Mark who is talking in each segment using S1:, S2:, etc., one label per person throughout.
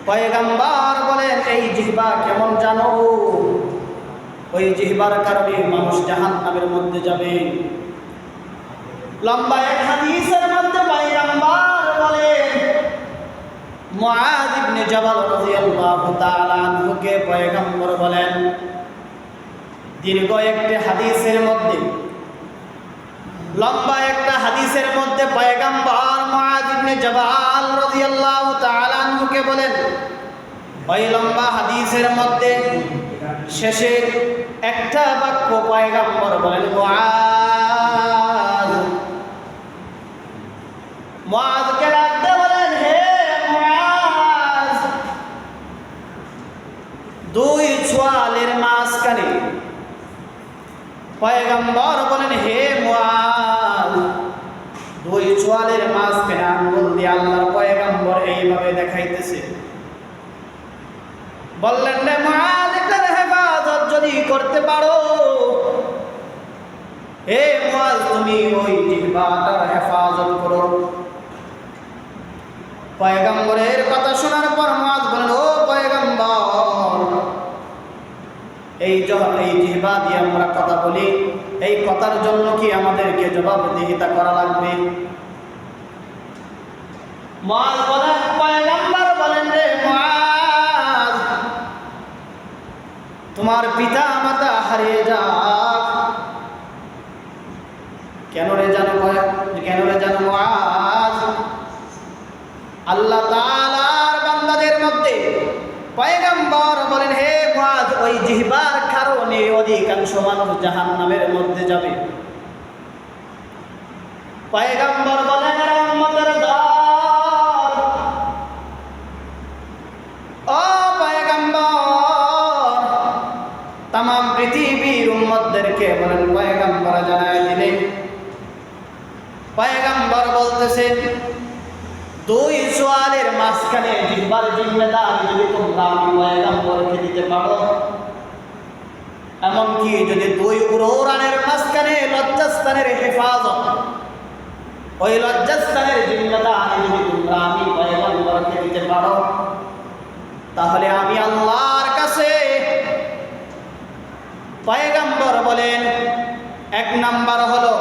S1: পয়গম্বর বলেন এই জিহ্বা কেমন জানো? ওই জিহ্বার কারণে মানুষ জাহান্নামের মধ্যে যাবে। লম্বা এক হাদিসের মধ্যে পয়গম্বর বলেন, মুআয ইবনে জাবাল রাদিয়াল্লাহু তাআলা আনহুকে পয়গম্বর বলেন, দীর্ঘ একটি হাদিসের মধ্যে, লম্বা একটা হাদিসের মধ্যে পয়গম্বর মুআয ইবনে জাবাল রাদিয়াল্লাহু তাআলা আনহুকে বলেন, ওই লম্বা হাদিসের মধ্যে শেষে একটা বাক্য পয়গম্বর বলেন, মুআযকে ডাকতে বলেন, হে মুআয, দুই চোয়ালের মাঝখানে পয়গম্বর বলেন, হে মুআয, দুই চোয়ালের মাঝখানে আঙ্গুল দিয়ে আল্লাহর পয়গম্বর এইভাবে দেখাইতেছে। বললেন, রে মুআয, এটার হেফাজত যদি করতে পারো, হে মুআয, তুমি ওই জিহ্বাটার হেফাজত করো। পয়গম্বরের কথা শোনার পর মুআয বলেন, ও পয়গম্বর, এই জিহ্বা দিয়ে আমরা কথা বলি, এই কথার জন্য কি আমাদেরকে জবাবদিহিতা করা লাগবে? মুআয বলেন, পয়গম্বর বলেন, রে মুআয, তোমার পিতা মাতা হারিয়ে যাক। কেন রে জানো মুআয? আল্লাহ তাআলার বান্দাদের মধ্যে পয়গম্বর বলেন, হে মুআয, ওই জিহ্বার কারণে অধিকাংশ মানুষ জাহান্নামের মধ্যে যাবে। পয়গম্বর বলেন, রে উম্মতের দল, ও পয়গম্বর, তাম পৃথিবীর উম্মতদেরকে বলেন পয়গম্বর জানায় দিলেন। পয়গম্বর বলতেছেন, দুই চোয়ালের মাঝখানে জিহ্বার জিম্মেদার যদি তোমরা আমি পয়গম্বরকে দিতে পারো, এমনকি যদি দুই উরুরানের মাঝখানে লজ্জাস্থানের হেফাজত, ওই লজ্জাস্থানের জিম্মেদার যদি তোমরা আমি পয়গম্বরকে দিতে পারো, তাহলে আমি আল্লাহর কাছে, পয়গম্বর বলেন, এক নাম্বার হলো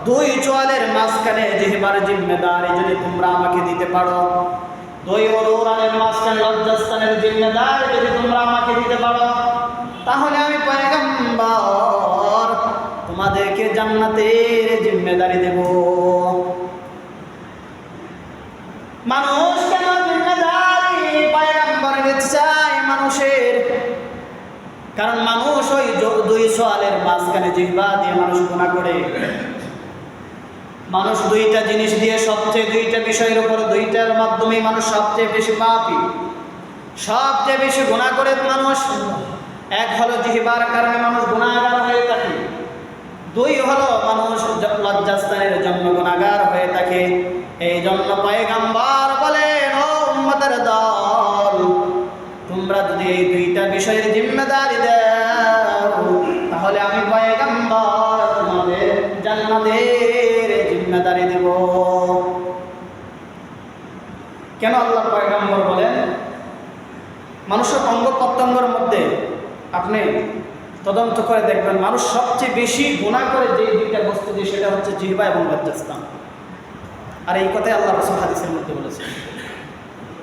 S1: দুই চোয়ালের মাঝখানে জিহ্বার জিম্মেদারি যদি তোমরা আমাকে দিতে পারো, দুই উরুরানের মাঝখানে লজ্জাস্থানের জিম্মেদারি যদি তোমরা আমাকে দিতে পারো, তাহলে আমি পয়গম্বর তোমাদেরকে জান্নাতের জিম্মেদারি দেব। মানুষ কেন জিম্মেদারি পয়গম্বর নিতে চায় মানুষের? কারণ মানুষ ওই দুই চোয়ালের মাঝখানে জিহ্বা দিয়ে মানুষ গুনাহ করে। মানুষ দুইটা জিনিস দিয়ে দুইটা বিষয়ের উপর, দুইটার মাধ্যমে মানুষ সবচেয়ে বেশি পাপী, সবচেয়ে বেশি গুনাহ করে মানুষ। এক হলো জিহ্বার কারণে মানুষ গুনাহগার হয়ে থাকে, দুই হলো মানুষ লজ্জাস্থানের জন্য গুনাহগার হয়ে থাকে। এই জন্য পয়গম্বর বলেন, ও উম্মতের দল, তোমরা যদি এই দুইটা বিষয়ের জিম্মেদারি দাও, তাহলে আমি পয়গম্বর তোমাদের জান্নাতের জিম্মেদারি দেব। কেন আল্লাহ পয়গম্বর বলেন? মানুষের অঙ্গ প্রত্যঙ্গের মধ্যে আপনি তদন্ত করে দেখবেন, মানুষ সবচেয়ে বেশি গুনাহ করে যে দুইটা বস্তু দিয়ে, সেটা হচ্ছে জিহ্বা এবং লজ্জাস্থান। আর এই কথাই আল্লাহ রাসূল হাদিসের মধ্যে বলেছেন।